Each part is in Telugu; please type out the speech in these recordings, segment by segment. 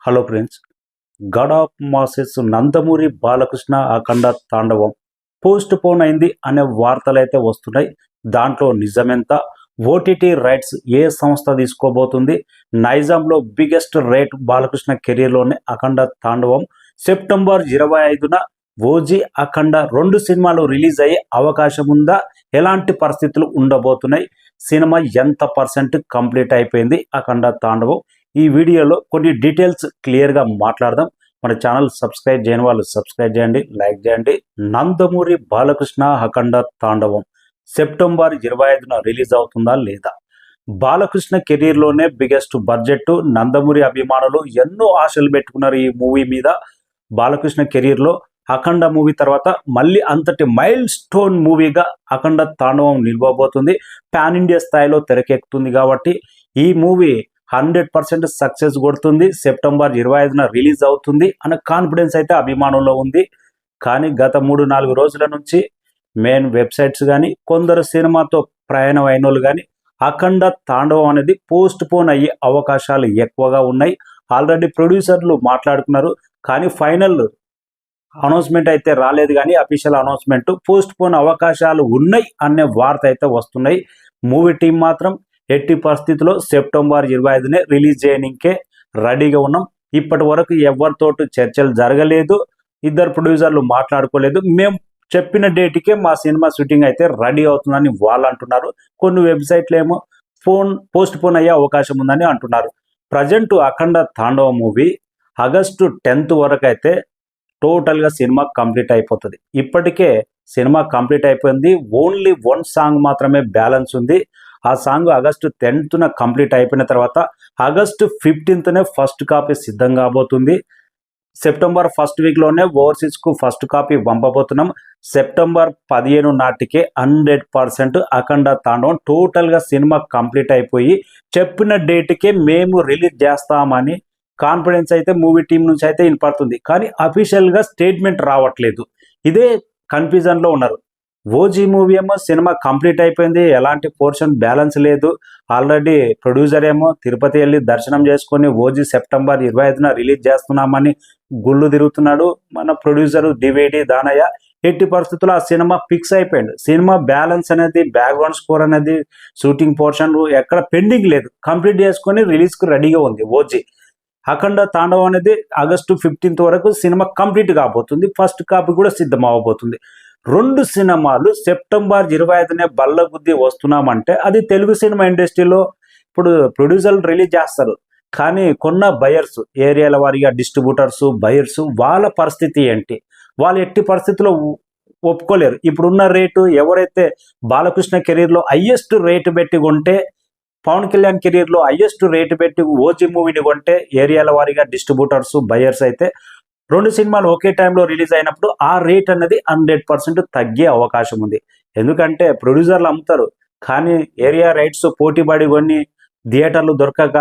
Hello friends, god of masses Nandamuri Balakrishna Akhanda Tandavam post phone అయింది అనే వార్తలు అయితే వస్తున్నాయి. దాంట్లో నిజమెంత, ఓటీటీ రైట్స్ ఏ సంస్థ తీసుకోబోతుంది, నైజాంలో బిగ్గెస్ట్ రేట్ బాలకృష్ణ కెరీర్లోనే అఖండ తాండవం సెప్టెంబర్ 25న ఓజీ అఖండ 2 సినిమాలు రిలీజ్ అయ్యే అవకాశం ఉందా, ఎలాంటి పరిస్థితులు ఉండబోతున్నాయి, సినిమా ఎంత పర్సెంట్ కంప్లీట్ అయిపోయింది అఖండ తాండవం, ఈ వీడియోలో కొన్ని డీటెయిల్స్ క్లియర్గా మాట్లాడదాం. మన ఛానల్ సబ్స్క్రైబ్ చేయని వాళ్ళు సబ్స్క్రైబ్ చేయండి, లైక్ చేయండి. నందమూరి బాలకృష్ణ అఖండ తాండవం సెప్టెంబర్ 25న రిలీజ్ అవుతుందా లేదా? బాలకృష్ణ కెరీర్లోనే బిగ్గెస్ట్ బడ్జెట్. నందమూరి అభిమానులు ఎన్నో ఆశలు పెట్టుకున్నారు ఈ మూవీ మీద. బాలకృష్ణ కెరీర్లో అఖండ మూవీ తర్వాత మళ్ళీ అంతటి మైల్ స్టోన్ మూవీగా అఖండ తాండవం నిలవబోతుంది. పాన్ ఇండియా స్థాయిలో తెరకెక్కుతుంది కాబట్టి ఈ మూవీ 100% సక్సెస్ కొడుతుంది. సెప్టెంబర్ 25న రిలీజ్ అవుతుంది అన్న కాన్ఫిడెన్స్ అయితే అభిమానుల్లో ఉంది. కానీ గత 3-4 రోజుల నుంచి మెయిన్ వెబ్సైట్స్ కానీ కొందరు సినిమాతో ప్రయాణం అయిన వాళ్ళు కానీ అఖండ తాండవం అనేది పోస్ట్ పోన్ అయ్యే అవకాశాలు ఎక్కువగా ఉన్నాయి. ఆల్రెడీ ప్రొడ్యూసర్లు మాట్లాడుకున్నారు, కానీ ఫైనల్ అనౌన్స్మెంట్ అయితే రాలేదు. కానీ అఫీషియల్ అనౌన్స్మెంట్ పోస్ట్ పోన్ అవకాశాలు ఉన్నాయి అనే వార్త అయితే వస్తున్నాయి. మూవీ టీం మాత్రం ఎట్టి పరిస్థితుల్లో సెప్టెంబర్ 25నే రిలీజ్ చేయడానికే రెడీగా ఉన్నాం. ఇప్పటి వరకు ఎవరితోటి చర్చలు జరగలేదు, ఇద్దరు ప్రొడ్యూసర్లు మాట్లాడుకోలేదు. మేము చెప్పిన డేట్కే మా సినిమా షూటింగ్ అయితే రెడీ అవుతుందని వాళ్ళు అంటున్నారు. కొన్ని వెబ్సైట్లు ఏమో పోస్ట్ పోన్ అయ్యే అవకాశం ఉందని అంటున్నారు. ప్రజెంట్ అఖండ తాండవ మూవీ ఆగస్టు 10th వరకు అయితే టోటల్గా సినిమా కంప్లీట్ అయిపోతుంది. ఇప్పటికే సినిమా కంప్లీట్ అయిపోయింది. ఓన్లీ 1 సాంగ్ మాత్రమే బ్యాలెన్స్ ఉంది. ఆ సాంగ్ ఆగస్టు 10th కంప్లీట్ అయిపోయిన తర్వాత ఆగస్టు 15th ఫస్ట్ కాపీ సిద్ధం కాబోతుంది. సెప్టెంబర్ ఫస్ట్ వీక్లోనే ఓవర్సీస్కు ఫస్ట్ కాపీ పంపబోతున్నాం. సెప్టెంబర్ 15 నాటికే 100% అఖండ తాండవం టోటల్గా సినిమా కంప్లీట్ అయిపోయి చెప్పిన డేట్కే మేము రిలీజ్ చేస్తామని కాన్ఫిడెన్స్ అయితే మూవీ టీం నుంచి అయితే వినపడుతుంది. కానీ అఫీషియల్గా స్టేట్మెంట్ రావట్లేదు. ఇదే కన్ఫ్యూజన్లో ఉన్నారు. ఓజీ మూవీ ఏమో సినిమా కంప్లీట్ అయిపోయింది, ఎలాంటి పోర్షన్ బ్యాలెన్స్ లేదు. ఆల్రెడీ ప్రొడ్యూసర్ ఏమో తిరుపతి వెళ్ళి దర్శనం చేసుకొని ఓజీ సెప్టెంబర్ 25న రిలీజ్ చేస్తున్నామని గుళ్ళు తిరుగుతున్నాడు. మన ప్రొడ్యూసర్ డివిడి దానయ్య ఎట్టి పరిస్థితుల్లో ఆ సినిమా ఫిక్స్ అయిపోయింది. సినిమా బ్యాలెన్స్ అనేది, బ్యాక్గ్రౌండ్ స్కోర్ అనేది, షూటింగ్ పోర్షన్ ఎక్కడ పెండింగ్ లేదు, కంప్లీట్ చేసుకొని రిలీజ్కి రెడీగా ఉంది ఓజీ. అఖండ తాండవం అనేది ఆగస్టు 15th వరకు సినిమా కంప్లీట్ కాబోతుంది. ఫస్ట్ కాపీ కూడా సిద్ధం అవ్వబోతుంది. 2 సినిమాలు సెప్టెంబర్ 25నే బల్లగుద్ది వస్తున్నామంటే అది తెలుగు సినిమా ఇండస్ట్రీలో ఇప్పుడు ప్రొడ్యూసర్లు రిలీజ్ చేస్తారు. కానీ కొన్న బయర్స్, ఏరియాల వారీగా డిస్ట్రిబ్యూటర్స్, బయర్స్, వాళ్ళ పరిస్థితి ఏంటి? వాళ్ళు ఎట్టి పరిస్థితుల్లో ఒప్పుకోలేరు. ఇప్పుడున్న రేటు, ఎవరైతే బాలకృష్ణ కెరీర్లో హయ్యెస్ట్ రేటు పెట్టి కొంటే, పవన్ కళ్యాణ్ కెరీర్లో హయ్యెస్ట్ రేటు పెట్టి ఓజీ మూవీని కొంటే, ఏరియాల వారీగా డిస్ట్రిబ్యూటర్స్, బయర్స్ అయితే 2 సినిమాలు ఒకే టైంలో రిలీజ్ అయినప్పుడు ఆ రేట్ అనేది 100% తగ్గే అవకాశం ఉంది. ఎందుకంటే ప్రొడ్యూసర్లు అమ్ముతారు, కానీ ఏరియా రైట్స్ పోటీపడి కొన్ని థియేటర్లు దొరకక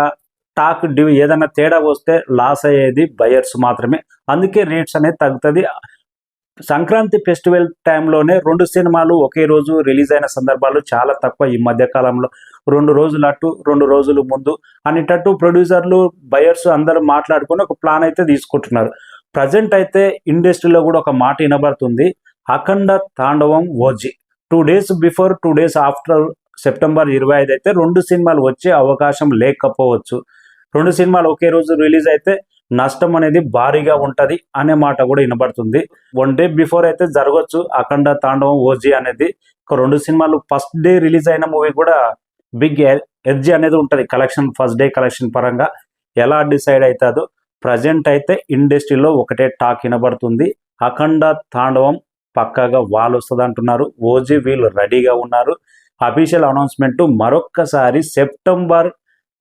టాక్ ఏదైనా తేడా వస్తే లాస్ అయ్యేది బయర్స్ మాత్రమే. అందుకే రేట్స్ అనేది తగ్గుతుంది. సంక్రాంతి ఫెస్టివల్ టైంలోనే 2 సినిమాలు ఒకే రోజు రిలీజ్ అయిన సందర్భాలు చాలా తక్కువ. ఈ మధ్య కాలంలో 2 రోజులు అటు 2 రోజులు ముందు అనేటట్టు ప్రొడ్యూసర్లు, బయర్స్ అందరూ మాట్లాడుకొని ఒక ప్లాన్ అయితే తీసుకుంటున్నారు. ప్రజెంట్ అయితే ఇండస్ట్రీలో కూడా ఒక మాట వినబడుతుంది. అఖండ తాండవం OG 2 days before 2 days after September 25 అయితే 2 సినిమాలు వచ్చే అవకాశం లేకపోవచ్చు. 2 సినిమాలు ఒకే రోజు రిలీజ్ అయితే నష్టం అనేది భారీగా ఉంటుంది అనే మాట కూడా వినబడుతుంది. 1 day బిఫోర్ అయితే జరగవచ్చు అఖండ తాండవం ఓజీ అనేది. ఒక 2 సినిమాలు ఫస్ట్ డే రిలీజ్ అయిన మూవీ కూడా బిగ్ ఎడ్జ్ అనేది ఉంటుంది కలెక్షన్, ఫస్ట్ డే కలెక్షన్ పరంగా. ఎలా డిసైడ్ అవుతుందో ప్రజెంట్ అయితే ఇండస్ట్రీలో ఒకటే టాక్ వినబడుతుంది. అఖండ తాండవం పక్కాగా వాళ్ళు వస్తుంది అంటున్నారు. ఓజీ వీళ్ళు రెడీగా ఉన్నారు. అఫీషియల్ అనౌన్స్మెంట్ మరొక్కసారి సెప్టెంబర్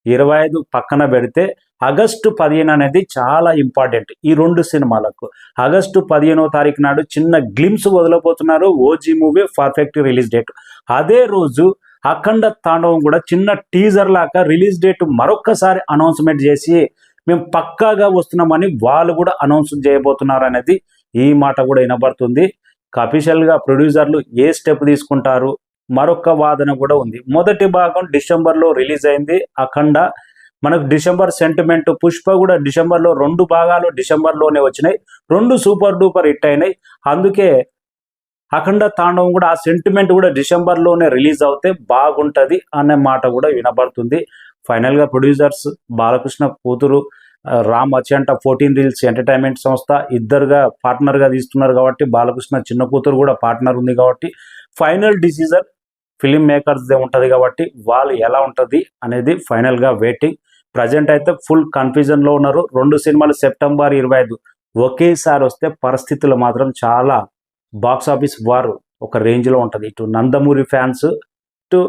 25 పక్కన పెడితే ఆగస్టు 15 అనేది చాలా ఇంపార్టెంట్ ఈ 2 సినిమాలకు. ఆగస్టు 15వ తారీఖు నాడు చిన్న గ్లిమ్స్ వదలబోతున్నారు. OG movie perfect release date. అదే రోజు అఖండ తాండవం కూడా చిన్న టీజర్ లాగా రిలీజ్ డేట్ మరొక్కసారి అనౌన్స్మెంట్ చేసి మేము పక్కాగా వస్తున్నామని వాళ్ళు కూడా అనౌన్స్ చేయబోతున్నారు అనేది ఈ మాట కూడా వినబడుతుంది. అఫీషియల్గా ప్రొడ్యూసర్లు ఏ స్టెప్ తీసుకుంటారు, మరొక వాదన కూడా ఉంది. మొదటి భాగం డిసెంబర్లో రిలీజ్ అయింది అఖండ. మనకు డిసెంబర్ సెంటిమెంట్ పుష్ప కూడా డిసెంబర్లో 2 భాగాలు డిసెంబర్లోనే వచ్చినాయి, 2 సూపర్ డూపర్ హిట్ అయినాయి. అందుకే అఖండ తాండవం కూడా ఆ సెంటిమెంట్ కూడా డిసెంబర్లోనే రిలీజ్ అవుతే బాగుంటుంది అనే మాట కూడా వినబడుతుంది. ఫైనల్గా ప్రొడ్యూసర్స్ బాలకృష్ణ కూతురు రామ్ అచంట 14 రీల్స్ ఎంటర్టైన్మెంట్ సంస్థ ఇద్దరుగా పార్ట్నర్గా తీస్తున్నారు కాబట్టి, బాలకృష్ణ చిన్న కూతురు కూడా పార్ట్నర్ ఉంది కాబట్టి ఫైనల్ డిసిజన్ ఫిలిం మేకర్స్దే ఉంటుంది కాబట్టి వాళ్ళు ఎలా ఉంటుంది అనేది ఫైనల్గా వెయిటింగ్. ప్రజెంట్ అయితే ఫుల్ కన్ఫ్యూజన్లో ఉన్నారు. 2 సినిమాలు సెప్టెంబర్ 25 ఒకేసారి వస్తే పరిస్థితులు మాత్రం చాలా బాక్స్ ఆఫీస్ వారు ఒక రేంజ్లో ఉంటుంది. ఇటు నందమూరి ఫ్యాన్స్, ఇటు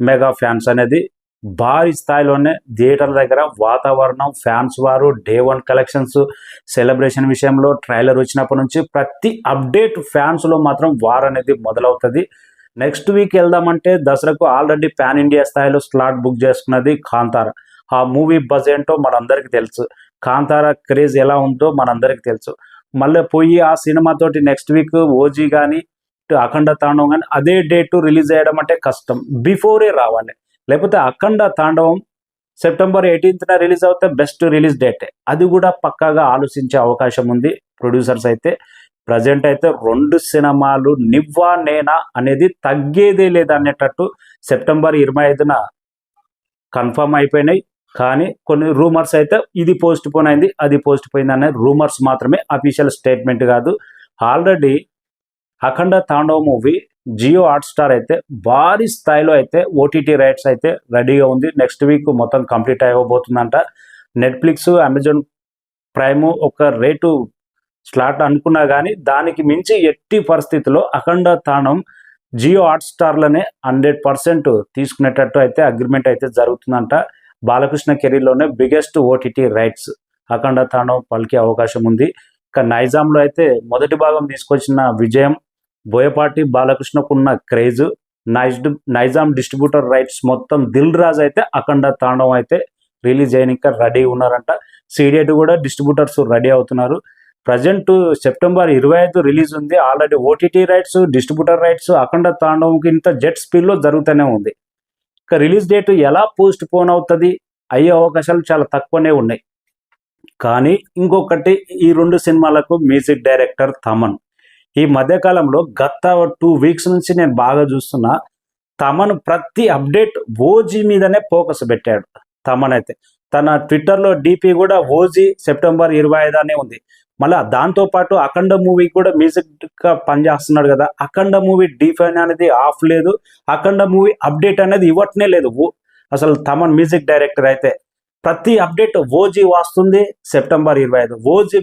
మెగా ఫ్యాన్స్ అనేది భారీ స్థాయిలోనే థియేటర్ల దగ్గర వాతావరణం, ఫ్యాన్స్ వారు డే 1 కలెక్షన్స్, సెలబ్రేషన్ విషయంలో ట్రైలర్ వచ్చినప్పటి నుంచి ప్రతి అప్డేట్ ఫ్యాన్స్లో మాత్రం వార్ అనేది మొదలవుతుంది. నెక్స్ట్ వీక్ వెళ్దామంటే దసరాకు ఆల్రెడీ పాన్ ఇండియా స్థాయిలో స్లాట్ బుక్ చేసుకున్నది కాంతార. ఆ మూవీ బజ్ ఏంటో మనందరికీ తెలుసు, కాంతార క్రేజ్ ఎలా ఉందో మనందరికీ తెలుసు. మళ్ళీ పోయి ఆ సినిమాతోటి నెక్స్ట్ వీక్ ఓజీ కానీ అఖండ తాండవం కానీ అదే డేట్ రిలీజ్ చేయడం అంటే కష్టం, బిఫోరే రావాలి. లేకపోతే అఖండ తాండవం సెప్టెంబర్ 18న రిలీజ్ అవుతే బెస్ట్ రిలీజ్ డేటే, అది కూడా పక్కాగా ఆలోచించే అవకాశం ఉంది ప్రొడ్యూసర్స్ అయితే. ప్రజెంట్ అయితే 2 సినిమాలు నివ్వా నేనా అనేది తగ్గేదే లేదనేటట్టు సెప్టెంబర్ 25న కన్ఫర్మ్ అయిపోయినాయి. కానీ కొన్ని రూమర్స్ అయితే ఇది పోస్ట్ పోన్ అయింది, అది పోస్ట్ పోయింది అనే రూమర్స్ మాత్రమే, అఫీషియల్ స్టేట్మెంట్ కాదు. ఆల్రెడీ అఖండ తాండవ మూవీ జియో హాట్స్టార్ అయితే భారీ స్థాయిలో అయితే ఓటీటీ రైట్స్ అయితే రెడీగా ఉంది. నెక్స్ట్ వీక్ మొత్తం కంప్లీట్ అయిపోతుందంట. నెట్ఫ్లిక్స్, అమెజాన్ ప్రైమ్ ఒక రేటు స్లాట్ అనుకున్నా కానీ దానికి మించి ఎట్టి పరిస్థితుల్లో అఖండ తాండవం జియో హాట్స్టార్లోనే 100% తీసుకునేటట్టు అయితే అగ్రిమెంట్ అయితే జరుగుతుందంట. బాలకృష్ణ కెరీర్లోనే బిగ్గెస్ట్ ఓటీటీ రైట్స్ అఖండ తాండవం పలికే అవకాశం ఉంది. ఇక నైజాంలో అయితే మొదటి భాగం తీసుకొచ్చిన విజయం, బోయపాటి బాలకృష్ణకున్న క్రేజ్, నైజాం డిస్ట్రిబ్యూటర్ రైట్స్ మొత్తం దిల్ రాజు అయితే అఖండ తాండవం అయితే రిలీజ్ చేయడానికి రెడీ ఉన్నారంట. సీడెడ్ కూడా డిస్ట్రిబ్యూటర్స్ రెడీ అవుతున్నారు. ప్రజెంట్ సెప్టెంబర్ 25 రిలీజ్ ఉంది. Already OTT rights, distributor rights Akhanda తాండవంకి ఇంత జెట్ స్పీడ్లో జరుగుతూనే ఉంది. ఇక రిలీజ్ డేట్ ఎలా పోస్ట్ పోన్ అవుతుంది అయ్యే అవకాశాలు చాలా తక్కువనే ఉన్నాయి. కానీ ఇంకొకటి, ఈ 2 సినిమాలకు మ్యూజిక్ డైరెక్టర్ తమన్. ఈ మధ్యకాలంలో గత 2 వీక్స్ నుంచి నేను బాగా చూస్తున్నా, తమన్ ప్రతి అప్డేట్ ఓజీ మీదనే ఫోకస్ పెట్టాడు. తమన్ అయితే తన ట్విట్టర్లో డీపీ కూడా ఓజీ సెప్టెంబర్ 25 అనే ఉంది. మళ్ళీ దాంతోపాటు అఖండ మూవీ కూడా మ్యూజిక్గా పనిచేస్తున్నాడు కదా, అఖండ మూవీ డిఫైన్ అనేది ఆఫ్ లేదు, అఖండ మూవీ అప్డేట్ అనేది ఇవ్వట్నే లేదు. అసలు తమన్ మ్యూజిక్ డైరెక్టర్ అయితే ప్రతి అప్డేట్ ఓజీ వస్తుంది సెప్టెంబర్ 25. ఓజీ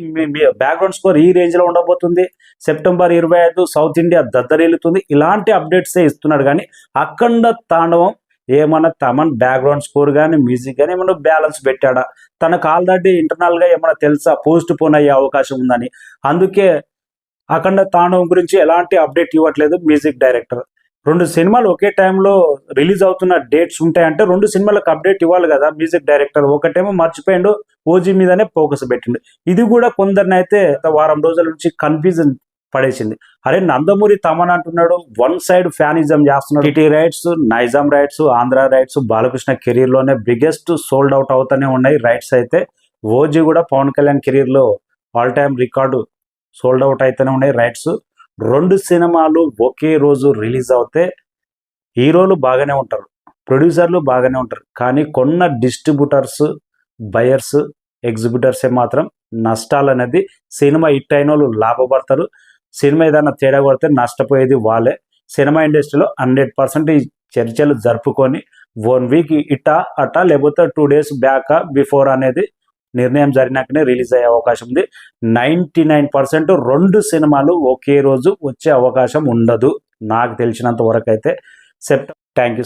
బ్యాక్గ్రౌండ్ స్కోర్ ఈ రేంజ్లో ఉండబోతుంది, సెప్టెంబర్ 25 సౌత్ ఇండియా దద్దరిల్లుతుంది, ఇలాంటి అప్డేట్సే ఇస్తున్నాడు. కానీ అఖండ తాండవం ఏమన్నా తమన్ బ్యాక్గ్రౌండ్ స్కోర్ కానీ మ్యూజిక్ కానీ ఏమన్నా బ్యాలెన్స్ పెట్టాడా, తనకు ఆల్రెడీ ఇంటర్నల్గా ఏమన్నా తెలుసా పోస్ట్ పోన్ అయ్యే అవకాశం ఉందని. అందుకే అఖండ తాండవం గురించి ఎలాంటి అప్డేట్ ఇవ్వట్లేదు మ్యూజిక్ డైరెక్టర్. 2 సినిమాలు ఒకే టైంలో రిలీజ్ అవుతున్న డేట్స్ ఉంటాయంటే 2 సినిమాలకు అప్డేట్ ఇవ్వాలి కదా మ్యూజిక్ డైరెక్టర్. ఒకటేమో మర్చిపోయిండు, ఓజీ మీదనే ఫోకస్ పెట్టిండు. ఇది కూడా కొందరిని అయితే వారం రోజుల నుంచి కన్ఫ్యూజన్ పడేసింది. అరే నందమూరి తమన్ అంటున్నాడు, 1 సైడ్ ఫ్యానిజం చేస్తున్నాడు. టీటీ rights, Nizam rights, Andhra rights Balakrishna కెరీర్లోనే బిగ్గెస్ట్ సోల్డ్ అవుట్ అవుతూనే ఉన్నాయి రైట్స్ అయితే. ఓజీ కూడా పవన్ కళ్యాణ్ కెరీర్లో all time record sold out అయితేనే ఉన్నాయి రైట్స్. 2 సినిమాలు ఒకే రోజు రిలీజ్ అవుతే హీరోలు బాగానే ఉంటారు, ప్రొడ్యూసర్లు బాగానే ఉంటారు. కానీ కొన్న డిస్ట్రిబ్యూటర్స్, బయర్స్, ఎగ్జిబ్యూటర్సే మాత్రం నష్టాలు అనేది. సినిమా హిట్ అయిన వాళ్ళు లాభపడతారు, సినిమా ఏదైనా తేడా కొడితే నష్టపోయేది వాళ్ళే. సినిమా ఇండస్ట్రీలో 100% ఈ చర్చలు జరుపుకొని 1 వీక్ ఇటా అటా లేకపోతే 2 డేస్ బ్యాక్ బిఫోర్ అనేది నిర్ణయం జరిగినాకనే రిలీజ్ అయ్యే అవకాశం ఉంది. 99% 2 సినిమాలు ఒకే రోజు వచ్చే అవకాశం ఉండదు నాకు తెలిసినంత వరకు అయితే. Thank you.